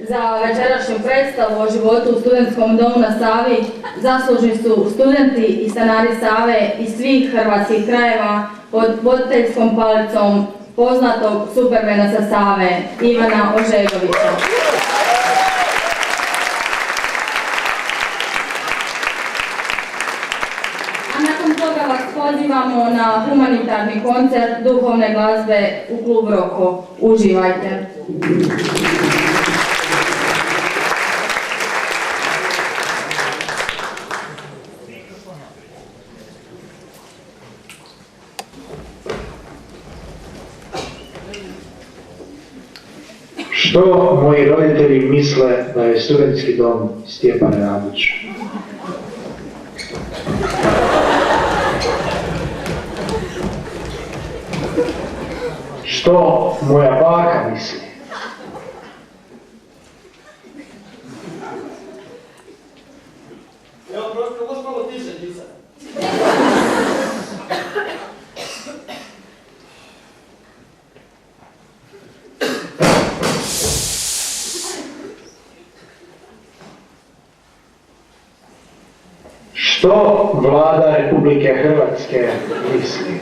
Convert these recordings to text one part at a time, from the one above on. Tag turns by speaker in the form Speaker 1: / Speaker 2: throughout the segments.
Speaker 1: Za večerašnju predstavu o životu u studentskom domu na Savi zaslužni su studenti i stanari Save iz svih hrvatskih krajeva pod voditeljskom palicom poznatog supermena sa Save, Ivana Ožegovića. A nakon toga vas pozivamo na humanitarni koncert duhovne glazbe u klub Roko. Uživajte!
Speaker 2: Što moji roditelji misle da je studentski dom Stjepan Radić? Što moja baka misli?
Speaker 3: Evo, prosto, možeš malo tiše disati.
Speaker 2: Što vlada Republike Hrvatske misli?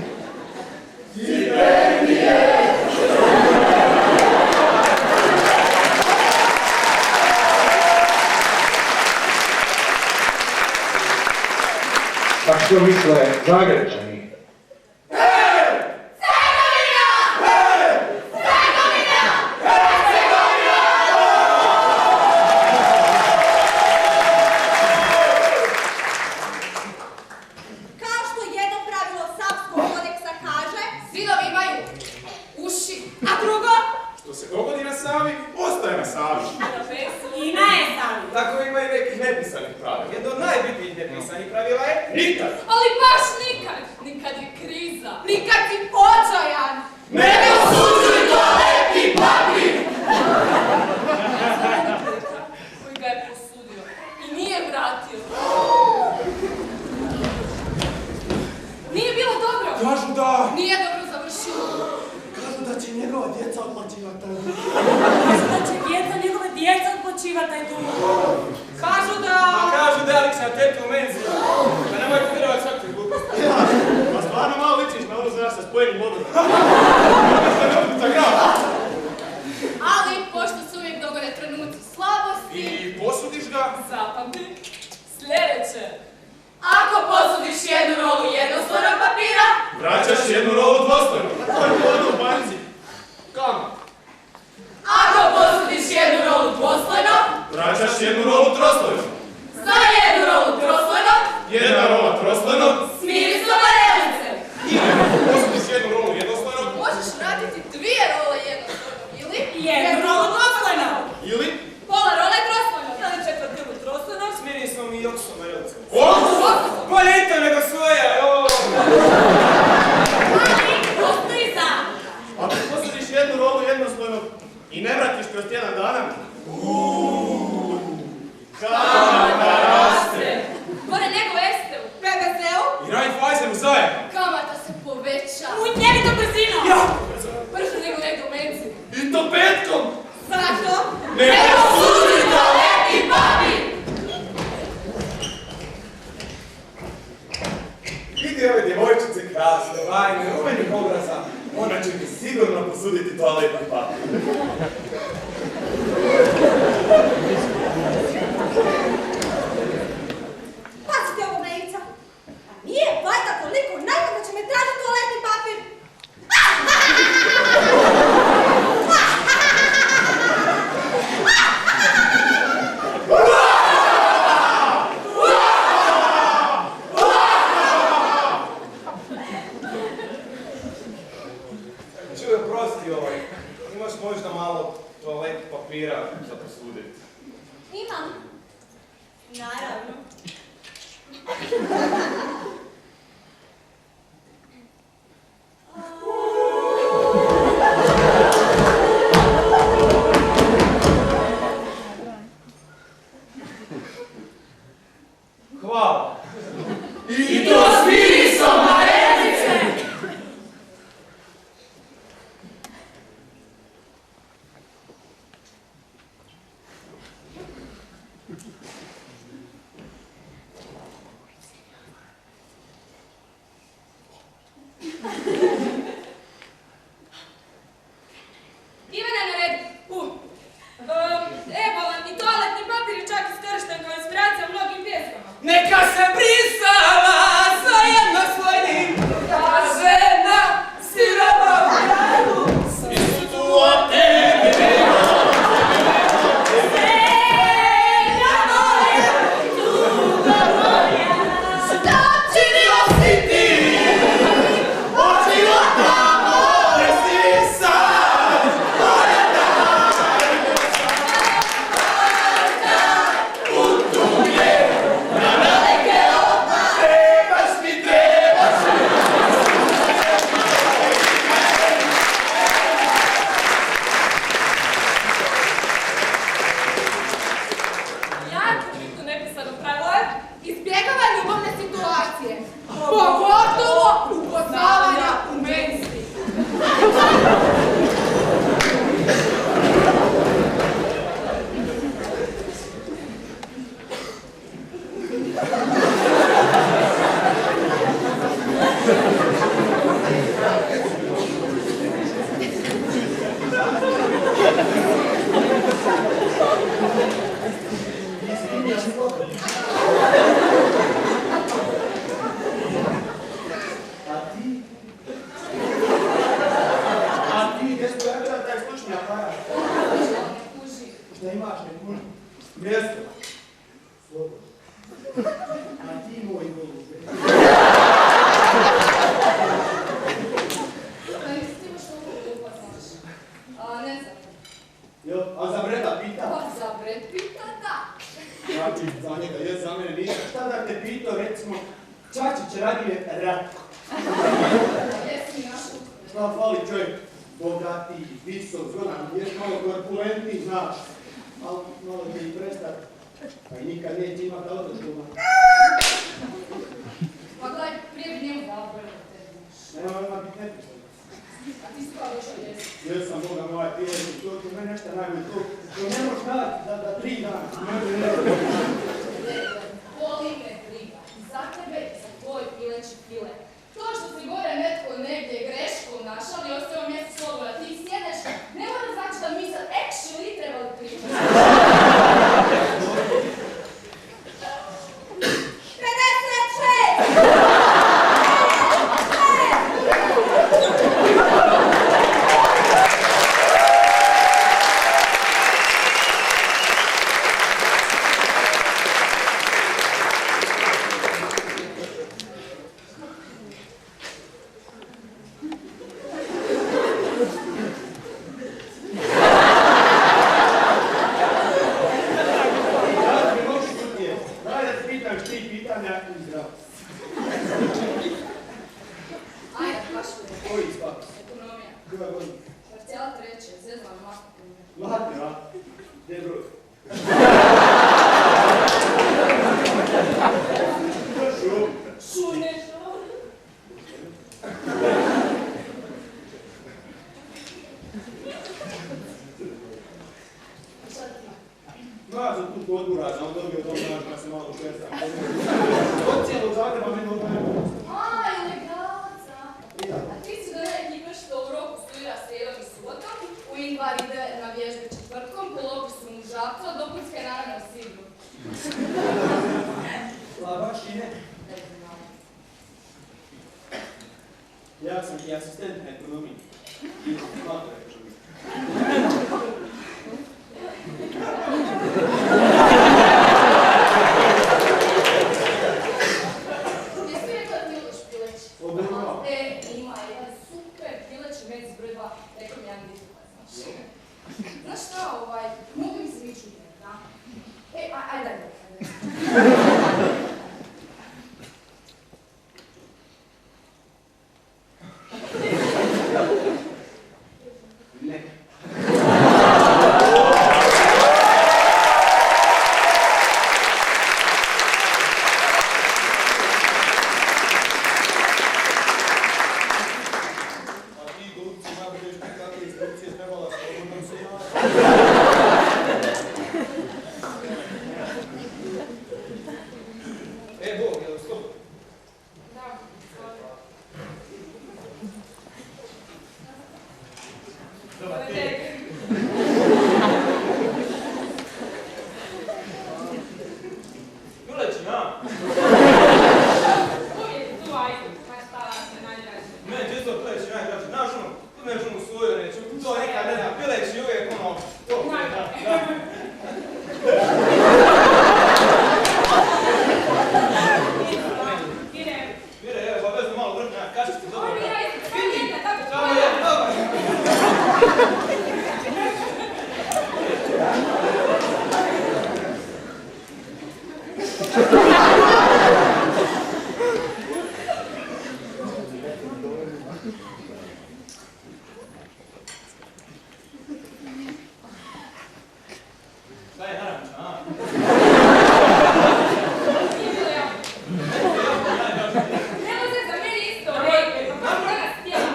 Speaker 2: A što misle Zagrepčani?
Speaker 3: Što se dogodi na Savi, ostaje na Savi.
Speaker 4: I na je Savi.
Speaker 3: Tako ima i nekih nepisanih pravila. Jedno od najbitnijih nepisanih pravila je nikad.
Speaker 4: Ali baš nikad. Nikad je kriza. Nikad si počajan.
Speaker 3: Ne osuđuj toaletni papir!
Speaker 4: Koji ga je posudio. I nije vratio. Nije bilo dobro.
Speaker 3: Kažu da...
Speaker 4: Nije dobro završilo.
Speaker 3: Kažu da će njegova djeca otplaćivati taj dug.
Speaker 4: Kažu da će njegove djeca odpočivati taj dug. Kažu da...
Speaker 3: A kažu da je Alex na tetu u menzi. Da nemoj vjerovati svak ti gluposti. Pa stvarno malo ličiš na ono znaš sa spojenim mobilom.
Speaker 4: Ali, pošto se uvijek dogode trenuci slabosti...
Speaker 3: I posudiš ga?
Speaker 4: Zapamti sljedeće. Ako posudiš jednu rolu jednostavnog papira...
Speaker 3: Vraćaš jednu rolu dvostranu. To je bilo u banci. Kamo?
Speaker 4: Ako posudiš jednu rolu dvoslojno...
Speaker 3: Vraćaš jednu rolu troslojno.
Speaker 4: Za jednu rolu troslojno...
Speaker 3: Jedna rola troslojno.
Speaker 4: Smiri se varelice.
Speaker 3: I ako posudiš jednu rolu jednoslojno.
Speaker 4: Možeš vratiti dvije role jednostavno ili... Jednu rolu dvoslojno.
Speaker 3: Ili...
Speaker 4: Pola role troslojno. Ili četvrtinu troslojno.
Speaker 3: Smiri smo mi joksom varelice. Bolje i to nego svoja,
Speaker 4: Ali, postoji za.
Speaker 3: Ako posudiš jednu rolu jednoslojno i ne vratiš kroz tjedan dana... Kamata raste!
Speaker 4: Gore nego Esteu. PVC-u.
Speaker 3: I Raiffeisenu zajedno.
Speaker 4: Kamata se poveća. Njeni to brzinom.
Speaker 3: Ja!
Speaker 4: Brže nego nego u menzi.
Speaker 3: I to petkom!
Speaker 4: Zašto?
Speaker 3: Ne osuđuj toaletni papir! Vidi ove djevojčice krasne, vajne, rumenih obraza. Ona će mi sigurno posuditi toaletni papir.
Speaker 5: Pazite ovo, Nejica. Nije valjda toliko najbolj da će me tražiti toaletni papir.
Speaker 3: Čuj, oprosti imaš možda malo toalet papira za posuditi?
Speaker 5: Imam. Naravno.
Speaker 3: Hvala. I to s mirisom varenice!
Speaker 6: Neka se brisala zajedno s vojnim, ta žena sirova u gradu. Svi su tu od tebe,
Speaker 5: Zemlja moja, tuga moja, šta činio si ti?
Speaker 3: Od života more si sad, moja trebaš mi, trebaš mi.
Speaker 7: Jako bitno nepisano pravilo je izbjegava ljubavne situacije, pogotovo upoznavanja u menstri.
Speaker 3: A ti, gdje smo gledali taj slušni aparat? Šta imaš, ne kuži? Mjesto. Slobodno. A ti, moj golube.
Speaker 7: Ti imaš toliko glupa, znaš. Ne znam.
Speaker 3: Jel, a za Breda pita?
Speaker 7: Pa za Brad Pitta, da.
Speaker 3: Znači, za njega je, za mene nije. Šta da te pitao, recimo, Čačić Radimir Ratko.
Speaker 7: Jesi našu.
Speaker 3: Šta fali čovjek? Bogatiji, visok, zgodan, jest malo korpulentniji, znaš. Malo će i prestat. Pa i nikad neće imati auto što ima.
Speaker 7: Pa gledaj, prije bi njemu dao broj da te znaš.
Speaker 3: Nema ima biti neprišta.
Speaker 7: A ti si kao došao jesi.
Speaker 3: Jesam, Boga me ovaj pijeći, to ti me nešto najbolje, to ne možeš dati da 3 dana.
Speaker 7: Boli me briga. I za tebe i za tvoj pileći pile. To što si gore netko negdje greškom našao i ostavio mjesto slobora, ti sjedeš, ne mora znači da mi sad actually trebali pričati.
Speaker 5: 56!
Speaker 7: Ajde, baš mi.
Speaker 3: Koji ispak?
Speaker 7: Ekonomija.
Speaker 3: Koja godina?
Speaker 7: Parcijala treće, zezvan masta primjer.
Speaker 3: Mladi, a? Gdje je broj?
Speaker 7: Šune,
Speaker 3: Ja sam tu kod Buraža, on dobio dom naš, pa se malo šestam. Od cijelog Zagreba meni odmah.
Speaker 7: A, ilegalaca. A ti si do neki imaš što u roku studira srijedom i subotom, u Ingvar ide na vježbe četvrtkom, polovi su mu žabcu, a dopunska je naravno u Sidru.
Speaker 3: La baš i ne. Ja sam i asistent na ekonomiji. I malo rekao mi.
Speaker 7: Jesi ti rekao da ti uliš pileć?
Speaker 3: Obrnuo.
Speaker 7: Ima jedan super pileć u Medici broj 2, rekao mi jedan dizupa, znaš. Znaš šta, mogu mi se mi čuditi, da? Ajde.
Speaker 3: Ne. A ti glupci nabudeš kakve instrukcije trebala slobodnom se imati. Šta je naranča, a?
Speaker 7: Nije bilo jako. Nema se za meni isto. Pa moram stijela.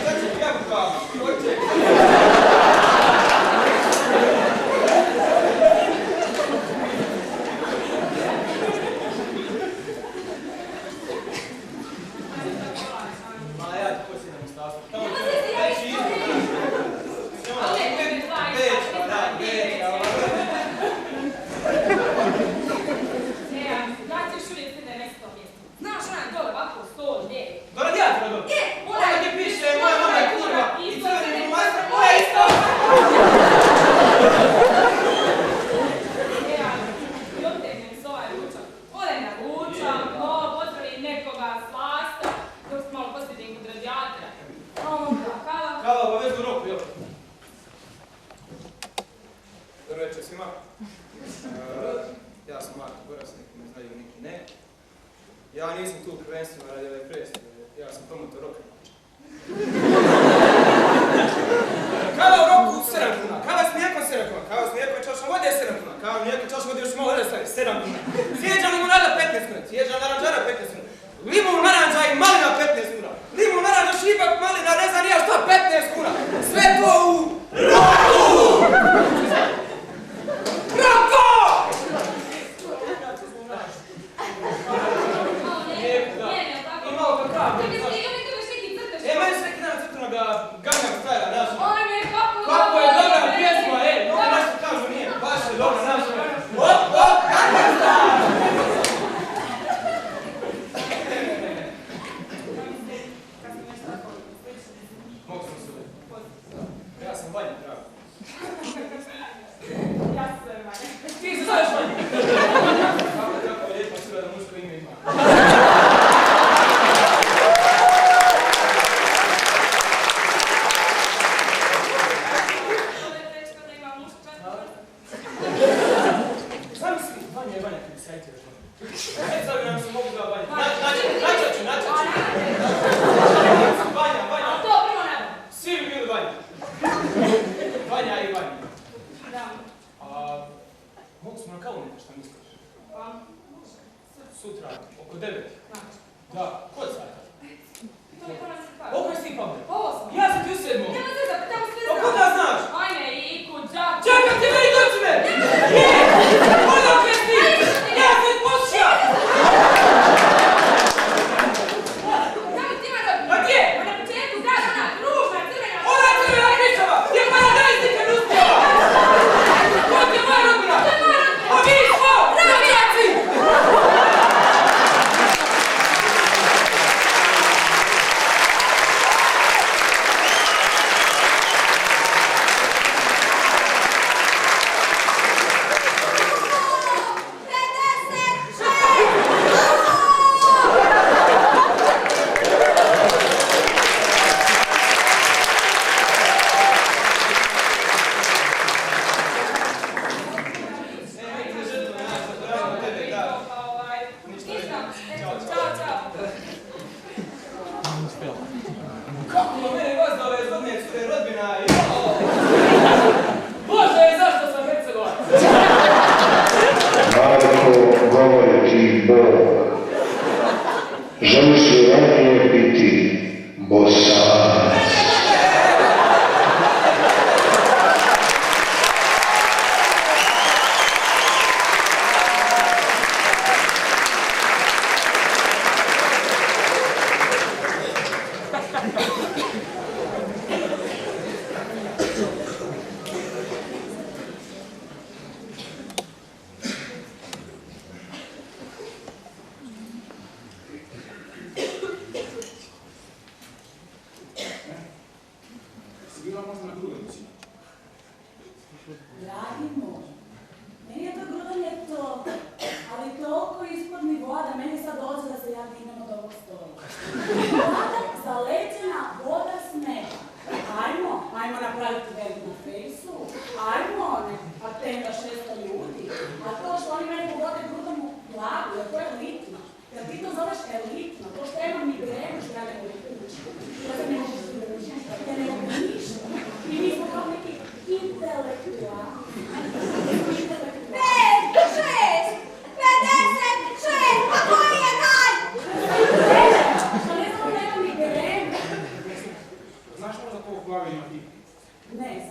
Speaker 3: Sad ću ti jako kao, hoće. Ma ja ti posjedam u stavu. Tamo
Speaker 7: Nema se za ja isto. Ali ne, ne, ja ću još uvijek sede nesto mjesto. Znaš onaj dole ovako stol, gdje?
Speaker 3: Dora djatra dobro.
Speaker 7: Ona
Speaker 3: gdje piše moja mama je kurva i
Speaker 7: Isto
Speaker 3: crveni
Speaker 7: se
Speaker 3: masar,
Speaker 7: ne-
Speaker 3: moja isto.
Speaker 7: I otegnem s ovaj ručak. Odem na ručak, pozdravim nekoga s lasta, dok se malo posjedim kod radijatora. A onda kava.
Speaker 3: Kava, obavezno roku, jel? Dobro večer svima. Ja sam Marko Boras, neki me znaju, neki ne. Ja nisam tu prvenstveno radi ove predstave, ja sam promotor roka. Kava u roku 7 kuna, kava s mlijekom 7 kuna, kava s mlijekom i čaša vode 7 kuna, kava mlijeko i čaša vode još malo stavi 7 kuna. Sjeđa limonada 15 kuna, sjeđa naranđara 15 kuna, limun naranđa i malina 15 kuna, limun naranđa šipak malina ne znam nija šta 15 kuna, sve to u roku! Roku! I malo kakav. Meni se neki dan crtanoga Gangnam Styla, znaš. Kako je dobra pjesma, dobro nešto kažu nije, baš je dobro, znaš. Op, op, Gangnam Style! Mogu sam se uvijek. Ja sam Vanja, drago. Ti se zoveš Vanja? Kako je lijepa cura da muško ime ima. Sam si, Vanja je Vanja, kada sajte još Vanja. Ajde sad nam se mogu da Vanja. Načaću. Vanja. Svi bi bili Vanja. Vanja i Vanja. Mogu smo na kavu neka, šta misliš? Sutra, oko 9. Da, kod sata? Oko je si pamet? Ja sam ti u 7. Oko da znaš? Čekaj, ti meni doći me! Odakle si? Ja sam poslušao! A gdje? Ona crvena kričava! Gdje je paradajznika Ruskova? Ko ti je moja rodbina? A mi smo! Rođaci!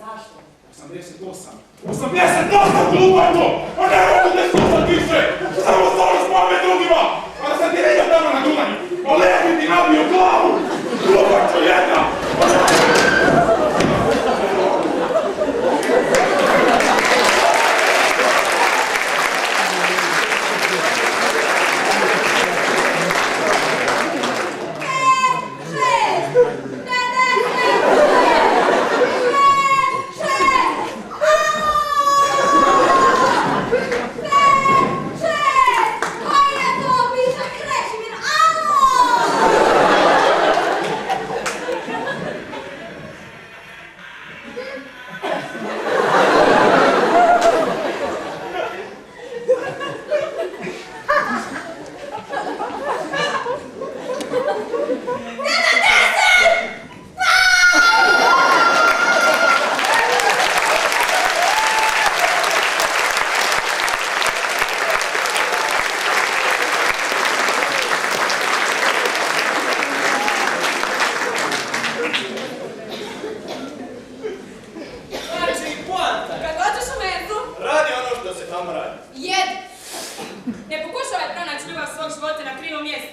Speaker 4: Zašto?
Speaker 8: 88 glupato! Pa ne mogu te slušat više! Samo stvarno spame drugima! A da sam ti vidio tamo na Dunaju! Pa lepi ti nabio glavu! Glupačo jedna!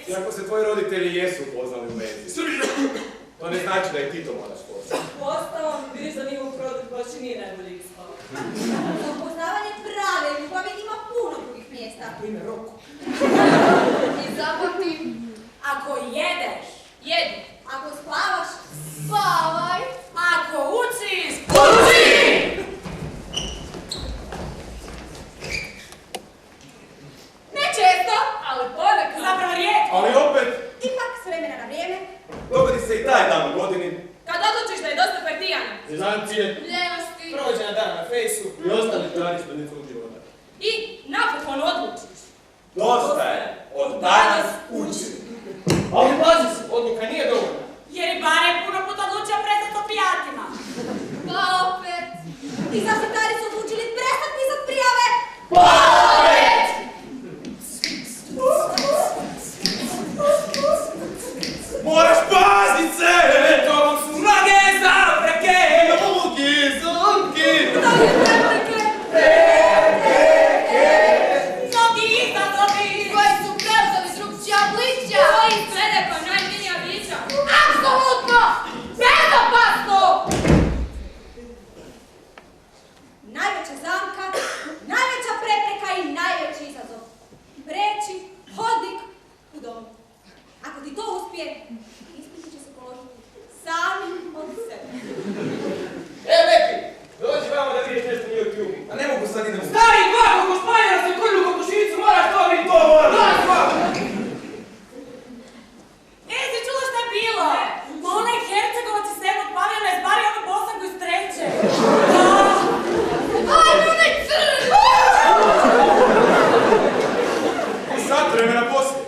Speaker 3: Iako se tvoji roditelji jesu upoznali u mezi. To ne znači da i ti to moraš postati.
Speaker 4: Uostalom, vidiš da njihov produkt baš i nije najbolji ispao.
Speaker 5: Za upoznavanje prave ljubavi ima puno drugih mjesta.
Speaker 3: Primjer Roku.
Speaker 7: I zapamti,
Speaker 4: Ako jedeš,
Speaker 7: jedi,
Speaker 5: Ako spavaš,
Speaker 7: spavaj,
Speaker 4: ako učiš,
Speaker 7: uči! Ne često, ali ponekad.
Speaker 4: zapravo rijetko.
Speaker 3: Ali opet,
Speaker 5: ipak s vremena na vrijeme,
Speaker 3: dogodi se i taj dan u godini.
Speaker 7: Kad odlučiš da je dosta partijana,
Speaker 3: Zezancije,
Speaker 7: ljenosti
Speaker 3: provođenja dana na fejsu i ostali stvari što ne tvojeg života.
Speaker 7: i napokon odlučiš.
Speaker 3: Dosta je, od danas učim. Ali pazi se, odluka nije dovoljna.
Speaker 4: Jer i bar je puno puta odlučio prestati opijatima.
Speaker 7: Pa opet.
Speaker 5: i zaštitari su odlučili prestat pisat prijave.
Speaker 7: Opet!
Speaker 3: Moraš pazit se, to vam su mnoge zapreke. Zumki.
Speaker 4: Mnogi prepreke, mnogi izazovi,
Speaker 7: Koji su preuzeli drugčija obličja. Koji slede pa najminija bića. Apsolutno! Bezopasno!
Speaker 5: Najveća zamka, najveća prepreka i najveći izazov. Preći hodnik u domu. Ako ti to uspije, ispiti će se položiti sami od sebe.
Speaker 3: Lepi, dođi vamo da vidiš nešto na YouTube. A ne mogu sad idemo.
Speaker 6: Stari, glako, gospodina se koju kokošinicu moraš to vidjeti.
Speaker 3: To moram.
Speaker 6: Dođi vamo.
Speaker 4: si čula šta je bilo? Ma onaj Hercegovac iz 7. paviljana je zbario onu bosanku iz 3.
Speaker 7: Ajmo onaj crn!
Speaker 3: I sad vremena poslije.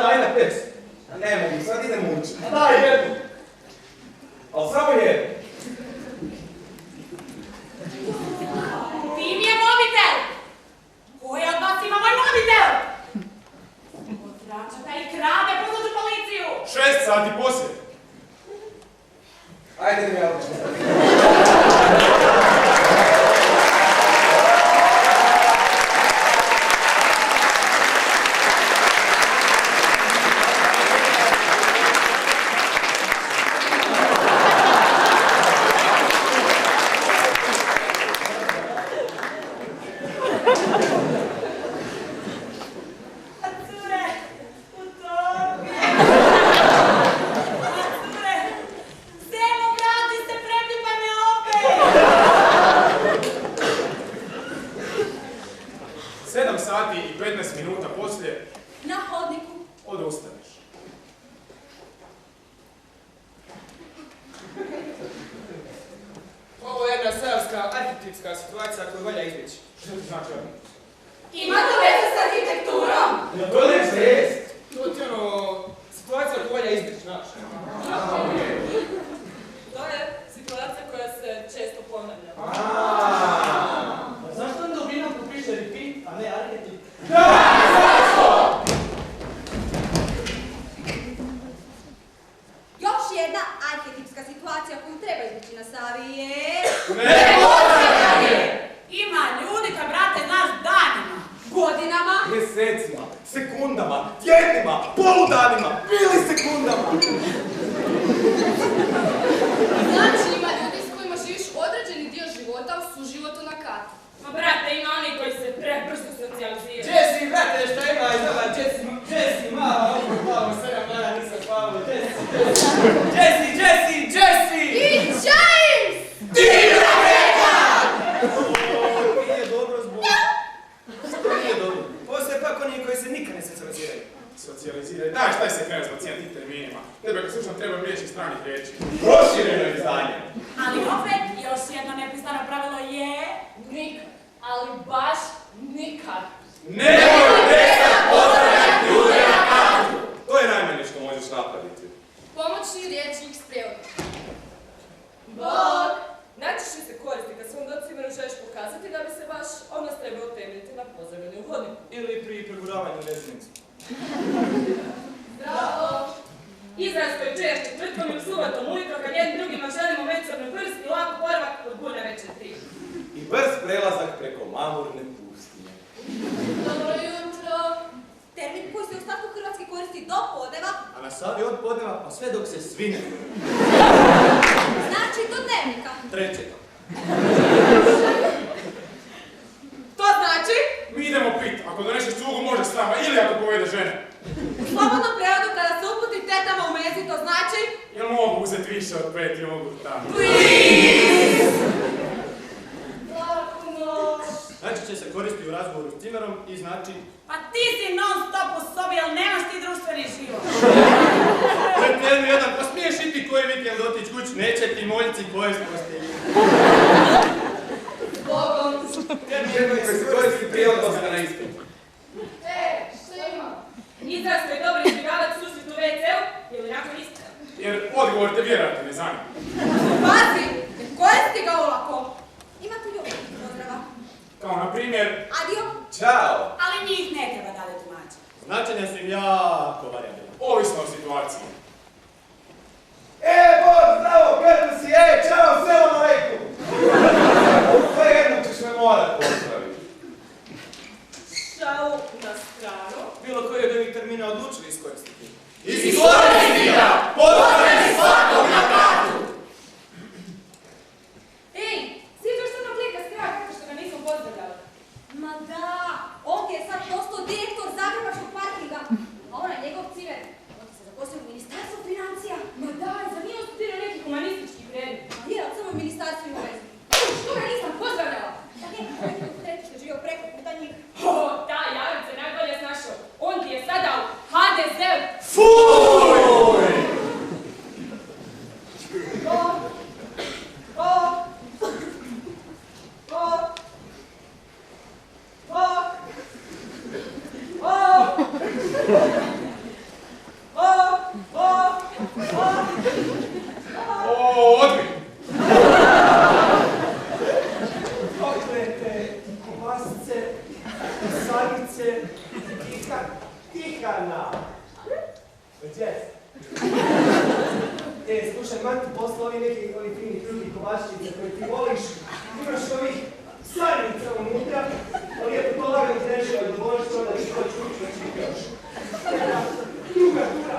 Speaker 3: Ajde, pes. Ne mogu, sad idemo učiti. Daj jednu. Ali samo jednu.
Speaker 4: Ti mi je mobitel! Koji od vas ima moj mobitel? Otračaka i krade, pozođu policiju!
Speaker 3: 6 sati poslije. Ajde, idem ja učiti.
Speaker 4: A cure, u tobi! A cure, Zemo, vrati se, prepljuba me opet!
Speaker 3: 7 sati i 15 minuta poslije
Speaker 5: Na hodniku.
Speaker 3: odustaneš. Ovo je jedna seoska arhitektska situacija koju valja izbjeći. Što ti znači ovo?
Speaker 7: Ima to veze s arhitekturom?
Speaker 3: Ja to ne se jest. To ti ono, situacija koju valja izbjeći, znaš.
Speaker 4: To je situacija koja se često ponavlja.
Speaker 6: Zašto onda u vinaku piše repeat, a ne arhetip?
Speaker 5: Još jedna arhetipska situacija situacija koju treba izvući na Savi je...
Speaker 4: Ima ljudi kad brate znaš danima, godinama.
Speaker 3: Mjesecima, sekundama, tjednima, poludanima, milisekundama.
Speaker 7: Znači ima ljudi s kojima živiš određeni dio života u suživotu na katu.
Speaker 4: Ma brate, ima oni koji se prebrzo socijaliziraju.
Speaker 3: Jesse, brate, što ima iz ova Jesse, mala, ovo palo, 7 dana nisam spavao, Jesse!
Speaker 7: I James!
Speaker 3: Divna reka! Nije dobro zbog... Što nije dobro? Postoje pak oni koji se nikad ne socijaliziraju.
Speaker 8: Socijaliziraj. Daj, šta se krenu s pacijentim terminima? Tebe kad slušam treba riječi stranih riječi. Prošireno izdanje.
Speaker 4: Ali opet, još jedno nepisano pravilo je...
Speaker 7: Nikad, ali baš nikad.
Speaker 8: Nemoj prestat pozdravljati ljude na katu! To je najmanje što možeš napraviti.
Speaker 7: Pomoćni riječnik s prijevodom.
Speaker 9: Bog! Najčešće se koristi kad svom cimeru želiš pokazati da bi se baš odnos trebao temeljiti na pozdravljanju u hodniku.
Speaker 3: Ili pri preguravanju rezinicu.
Speaker 7: Bravo!
Speaker 9: Izraz koji češće tvrtkom ili subotom ujutro kad jednim drugima želimo međusobno prst i lako boravak od bulja večer 3.
Speaker 3: I brz prelazak preko mamurne pustinje.
Speaker 7: Dobro jutro!
Speaker 5: Termin koji se u ostatku Hrvatske koristi do podneva,
Speaker 3: A na Savi od podneva pa sve dok se svine.
Speaker 5: znači do dnevnika.
Speaker 3: Trećega.
Speaker 9: To znači,
Speaker 8: Mi idemo pit. Ako doneseš cugu može s nama ili ako povede žene.
Speaker 9: u slobodnom prevodu kada se uputi tetama u mezi, to znači...
Speaker 8: Jel mogu uzeti više od 5 jogurta tamo?
Speaker 7: Laku noć!
Speaker 3: Najčešće se koristi u razgovoru s cimerom i znači...
Speaker 4: Pa ti si non stop u sobi, ali nemaš ti društveni život.
Speaker 3: Pred tjednu jedan, pa smiješ iti koji vikend otići kuć, neće ti moljci pojest postelji.
Speaker 7: Bogom!
Speaker 3: Jedno koji se koristi prije odlaska na ispit.
Speaker 7: Što ima?
Speaker 9: Izraz koji dobro izbjegavati susret u WC-u ili nakon ispita.
Speaker 8: Jer odgovor te vjerojatno ne zanima.
Speaker 9: Pazi, ne koristi ga olako.
Speaker 5: Ima tu ljubavnih pozdrava.
Speaker 8: Kao na primjer,
Speaker 5: Adio,
Speaker 3: Ćao!
Speaker 4: Ali njih ne treba dalje tumačiti.
Speaker 3: Značenja su im jako varijabilna.
Speaker 8: ovisno o situaciji.
Speaker 3: Bog, zdravo, kako si, čao, selam alejkum! Sve jedno ćeš me morat pozdraviti.
Speaker 9: Šalu na stranu.
Speaker 3: Bilo koji od ovih termina odlučili iskoristiti.
Speaker 8: Iskoristiti ga! Pozdravi svakog na katu!
Speaker 9: Ej, sjećaš se onog lika s kraja kako što ga nismo pozdravljali?
Speaker 5: ma da, on je sad postao direktor Zagrebačkog parkinga, a ona je njegov cimer. On se zaposlio u Ministarstvu financija.
Speaker 9: Ma daj, zar nije on studirao neki humanistički predmet?
Speaker 5: Ma je, ali samo u Ministarstvu ima veze.
Speaker 9: Što ga nisam pozdravljala?
Speaker 5: Da ne, on je u treći što živio preko puta njih.
Speaker 9: O, taj Jared se najbolje snašao. On ti je sada u HDZ-u.
Speaker 3: Fuuuuj!
Speaker 8: Odmi!
Speaker 3: Okrete, kobasice, sanice, tihana. Gdje? Slušaj, man ti posla ovi neki fini drugi kovaščice koje ti voliš. Imaš ovih sanica unutra, ali lijepo to lagano trešao i dovoliš to da ti to čuči da ti pioš. Druga, druga.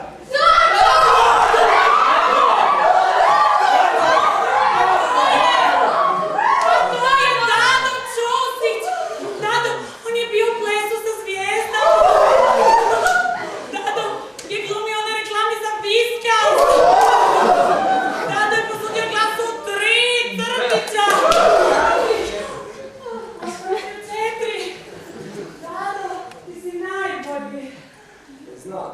Speaker 4: To je Dado Ćosić! Dado, on je bio u plesu sa zvijezdom! Dado je glumio na reklami za Viskal! Dado je posudio glasu u 3 crtića! 4! Dado, ti si najbolji!
Speaker 3: Znam.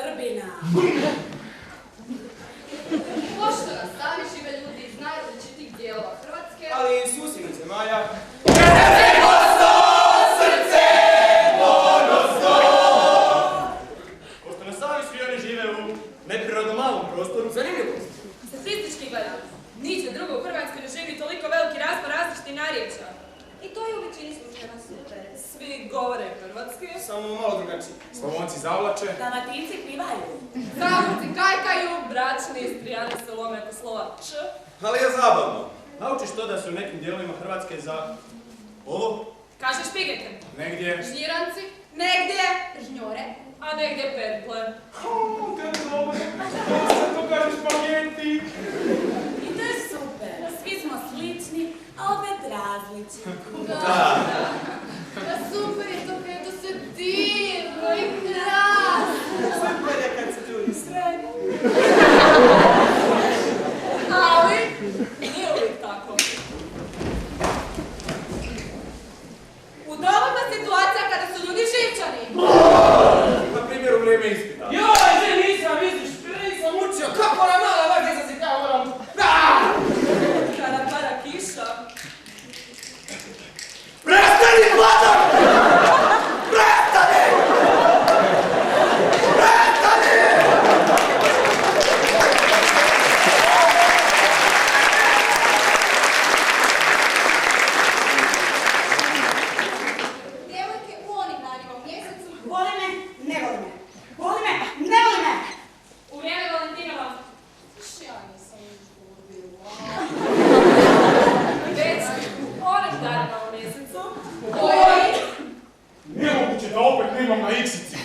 Speaker 4: Srbina.
Speaker 7: Pošto nas sami žive ljudi iz najrazličitih dijelova Hrvatske,
Speaker 3: Ali i susjednih zemalja.
Speaker 8: Pošto na sami svi oni žive u neprirodno malom prostoru,
Speaker 3: Zanimljivo.
Speaker 9: Statistički gledam, niđe drugo u Hrvatskoj ne živi toliko veliki raspon različitih narječja.
Speaker 5: I to je u većini slučajeva super.
Speaker 9: Svi govore hrvatski.
Speaker 3: Samo malo drugačije.
Speaker 8: Slavonci zavlače.
Speaker 4: Dalmatinci pivaju.
Speaker 9: Zagorci kajkaju, bračni Istrijani se lome oko slova č.
Speaker 8: Ali je zabavno. Naučiš to da su u nekim dijelovima Hrvatske za ovo,
Speaker 9: Kaže špigete.
Speaker 8: negdje.
Speaker 7: žiranci,
Speaker 9: Negdje,
Speaker 5: Žnjore.
Speaker 9: a negdje perple.
Speaker 8: To kažeš spageti.
Speaker 4: I to je super. Svi smo slični, a opet različiti.
Speaker 7: da super je to kada se divno i krasno.
Speaker 3: Super je kad se ljudi sredi.
Speaker 9: Ali, nije uvijek tako. U dovoljno situacija kada su ljudi živčani.
Speaker 8: Na primjer u vrijeme ispita.
Speaker 3: Joj, že nisam, vidiš, nisam učio. Kako ona mala vađica se kao moram...
Speaker 9: Kada pada kiša.
Speaker 8: Prestani, Vladan! Prestani! Prestani!
Speaker 5: Djevojke u onim danima u mjesecu.
Speaker 4: Voli me, ne voli me. Voli me, ne voli me.
Speaker 9: U vrijeme Valentinova.
Speaker 7: Ja nisam izgubila.
Speaker 9: Već u onim danima u mjesecu.
Speaker 7: Koji?
Speaker 8: Nemoguće da opet nemam na iksici.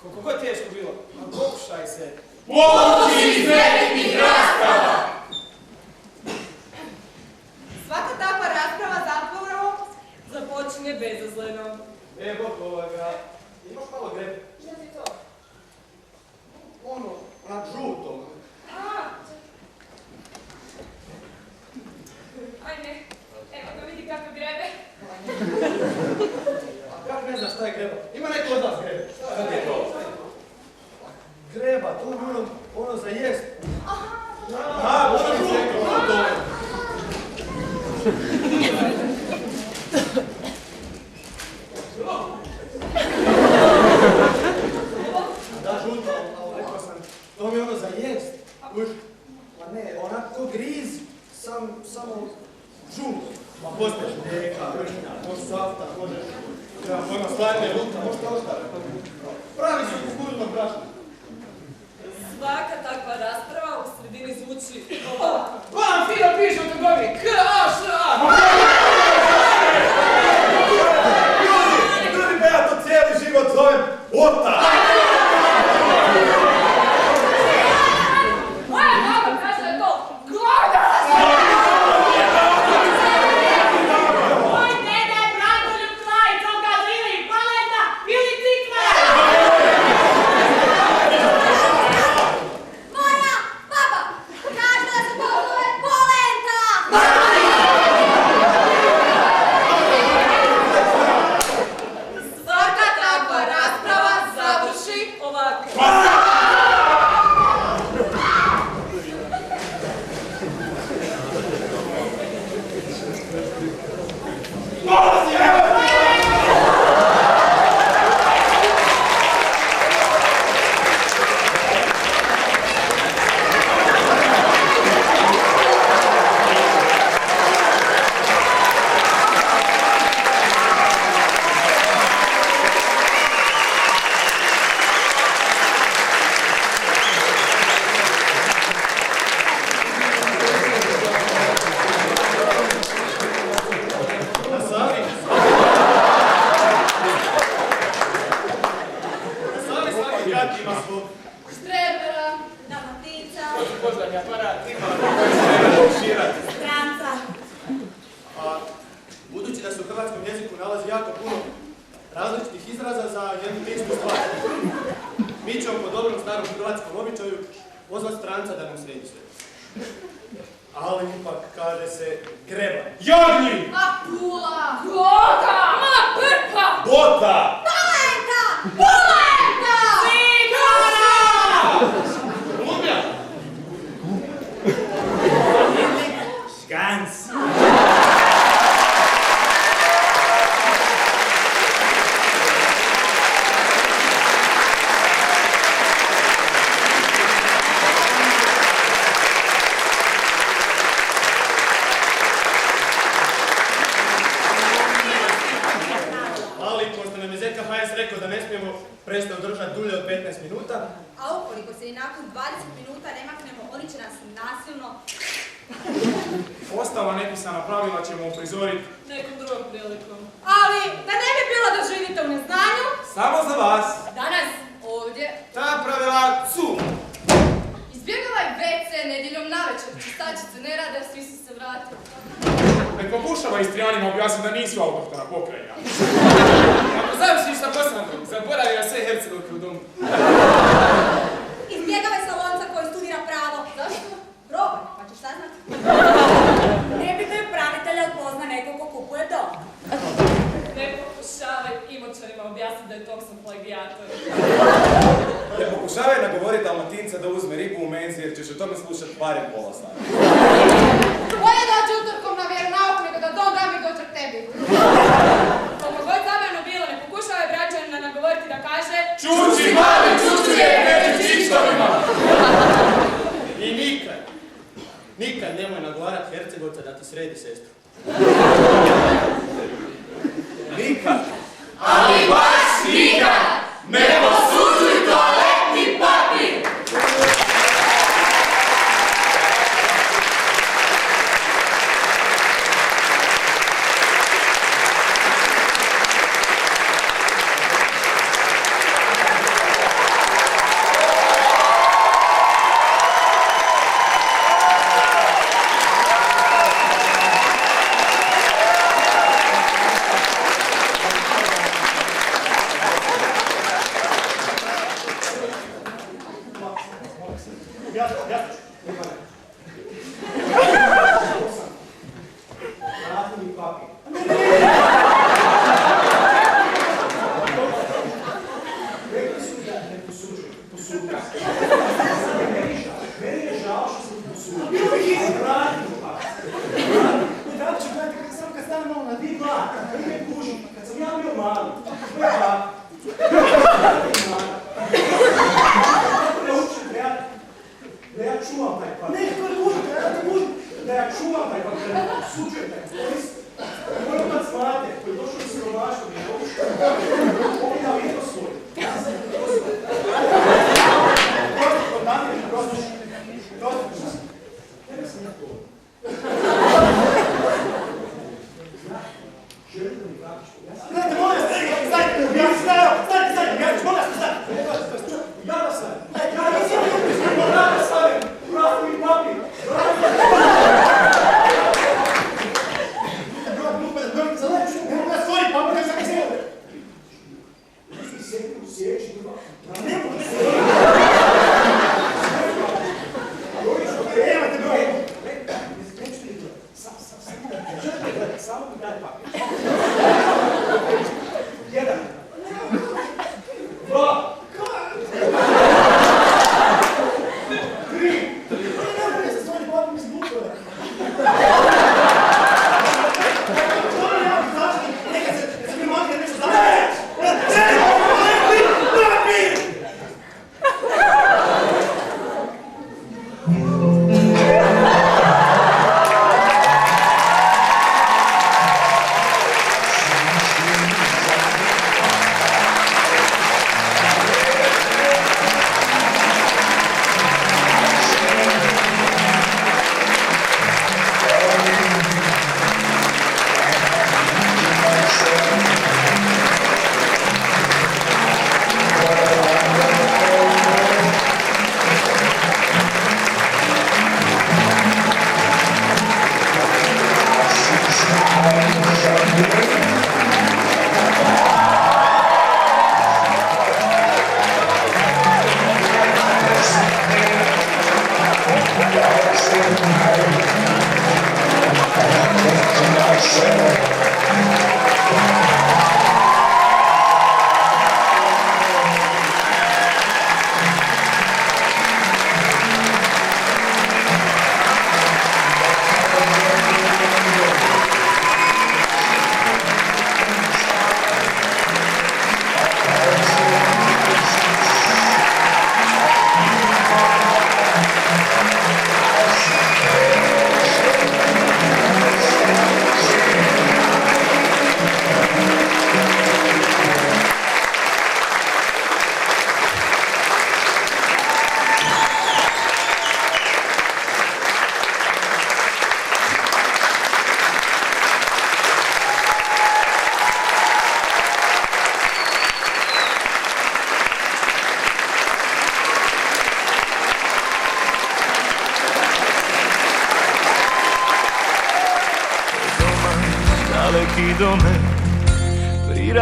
Speaker 3: Koliko god teško bilo, a pokušaj se.
Speaker 8: Pouči iz nebitnih rasprava!
Speaker 9: Svaka takva rasprava zapravo započinje bezazleno.
Speaker 3: Evo ovoga, imaš malo grebe?
Speaker 9: Šta ti to?
Speaker 3: Ono, na žutom.
Speaker 9: Ajme, evo ga vidi kako grebe.
Speaker 3: A kako ne znaš šta je greba? Ima neko od vas grebe? Šta je to? Greba, to je ono za jest.
Speaker 8: Aha, ono žuto, to.
Speaker 3: Da, žuto, ali rekao sam, to mi je ono za jest. Uš, ma ne, onako griz, samo žuto. Ma postaješ mlijeka, vršnja, može safta, može ono sladne luka, može to ostane. Pravi su kukuruznog brašna.
Speaker 9: Svaka takva rasprava u sredini zvuči ovako.
Speaker 3: Vam fino piše u trgovini, K-A-Š-A!
Speaker 8: Ljudi, pa ja to cijeli život zovem Ota!
Speaker 9: Moja mama kaže da je to gordost!
Speaker 4: Moj deda je Brankoljub Klajić, on kaže ili paleta ili tikva.
Speaker 5: Moja baba kaže da se to zove polenta.
Speaker 9: Svaka takva rasprava završi ovako.
Speaker 7: Štrebera,
Speaker 5: Dalmatinca.
Speaker 3: Pozvani aparat, ima širati.
Speaker 4: Stranca.
Speaker 8: A budući da se u hrvatskom jeziku nalazi jako puno različitih izraza za jednu te istu stvar,
Speaker 10: Mi ćemo po dobrom starom hrvatskom običaju pozvat stranca da nam sredi sve. Ali ipak kaže se greba.
Speaker 8: Jadni!
Speaker 7: A pula! Koga? Ma prpa!
Speaker 8: Bota!
Speaker 5: Palenka! Pulenka!
Speaker 7: Cigara!
Speaker 8: Lubja!
Speaker 10: Škanc! Ali, pošto nam je ZKHS rekao da ne smijemo predstavu držati dulje od 15 minuta,
Speaker 5: A ukoliko se i nakon 20 minuta ne maknemo, oni će nas nasilno...
Speaker 8: Ostala nepisana pravila ćemo uprizoriti
Speaker 9: Nekom drugom prilikom.
Speaker 4: Ali, da ne bi bilo da živite u neznanju,
Speaker 8: samo za vas.
Speaker 7: Danas ovdje
Speaker 8: Ta pravila su.
Speaker 7: izbjegavaj WC nedjeljom navečer. Čistačice ne rade, a svi su se vratili.
Speaker 8: Nek pokušava Istrijanima objasniti da nisu autohtona pokrajina.
Speaker 3: Ako završiš sa Bosanom, zaboravi na sve Hercegovke u domu.
Speaker 5: Izbjegave Slavonca koji studira pravo.
Speaker 7: Zašto?
Speaker 5: Probaj, pa ćeš saznati.
Speaker 4: ne pitaju upravitelja da pozna nekog ko kupuje dom.
Speaker 9: Ne pokušavaj imoćarima objasniti da je Tokson plagijator.
Speaker 8: Ne pokušavaj nagovoriti Dalmatinca da uzme ribu u menzi jer ćeš o tome slušati barem pola sata.
Speaker 7: Bolje dođe utorkom na vjeronauk nego da Don Gami dođe k tebi.
Speaker 9: Koliko god zabavno bilo, ne pokušavaj braćanina nagovoriti da kaže
Speaker 8: Čuči mali, čučuje među čištovima!
Speaker 10: i nikad nemoj nagovarat Hercegovca da ti sredi sestru.
Speaker 8: Nikad!
Speaker 6: Ali baš nikad ne posuđuj toaletni papir!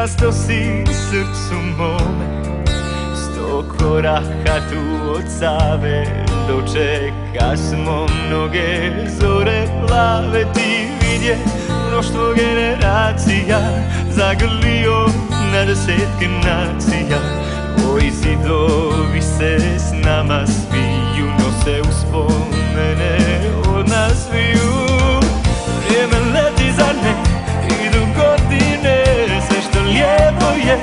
Speaker 11: rasto si srcu mome, 100 koraka tu od Save, dočeka smo mnoge zore plave. Ti vidje mnoštvo generacija, zagrlio na desetke nacija. Ovi zidovi se s nama smiju, nose uspomene od nas sviju. Vrijeme leti, zar ne, idu godine, sve što lijepo je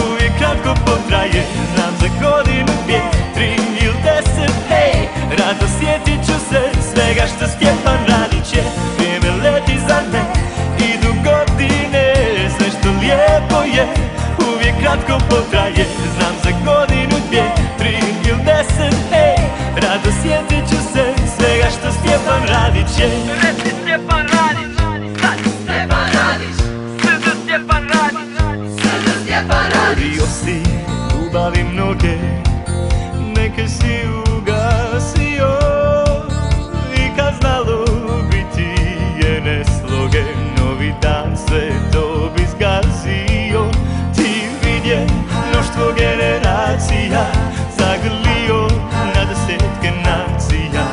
Speaker 11: uvijek kratko potraje. Znam za godinu, 2, 3 ili 10, hej, rado sjetit ću se svega što Stjepan radit će. Vrijeme leti, zar ne, idu godine, sve što lijepo je uvijek kratko potraje. Znam za godinu, 2, 3 ili 10, hej, rado sjetit ću se svega što Stjepan radit će. Reci Stjepan Radić, Stjepan Radić, sve Stjepan Radić, sve Stjepan Radić. Stvorio si ljubavi mnoge, neke si ugasio, i kad znalo biti je nesloge, novi dan sve to bi zgazio. Ti vidje mnoštvo generacija, zagrlio na desetke nacija.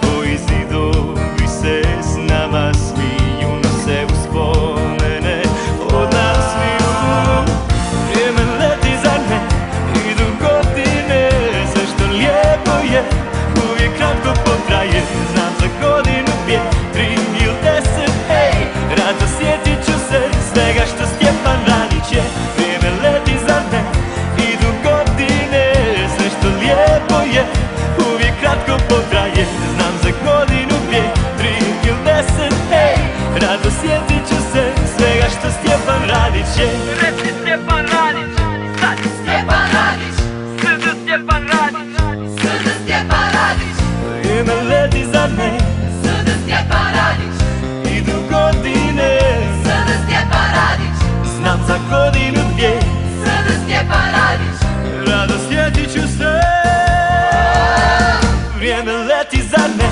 Speaker 11: Tvoji zidovi se s nama smiju, nose uspomene od nas sviju. Vrijeme leti, zar ne, idu godine, sve što lijepo je uvijek kratko potraje. Znam za godinu, 2, 3 ili 10, hej, rado sjetit ću se svega što Stjepan radit će. Vrijeme leti, zar ne, idu godine, sve što lijepo je uvijek kratko potraje. Znam za godinu, 2, 3 ili 10, hej, rado sjetit ću se svega što Stjepan radit će. Reci Stjepan Radić, Stjepan Radić, sve Stjepan Radić, sve Stjepan Radić. Vrijeme leti, zar ne, sve Stjepan Radić, idu godine, sve Stjepan Radić. Znam za godinu, 2, sve Stjepan Radić, rado sjetit ću se. Vrijeme leti, zar ne,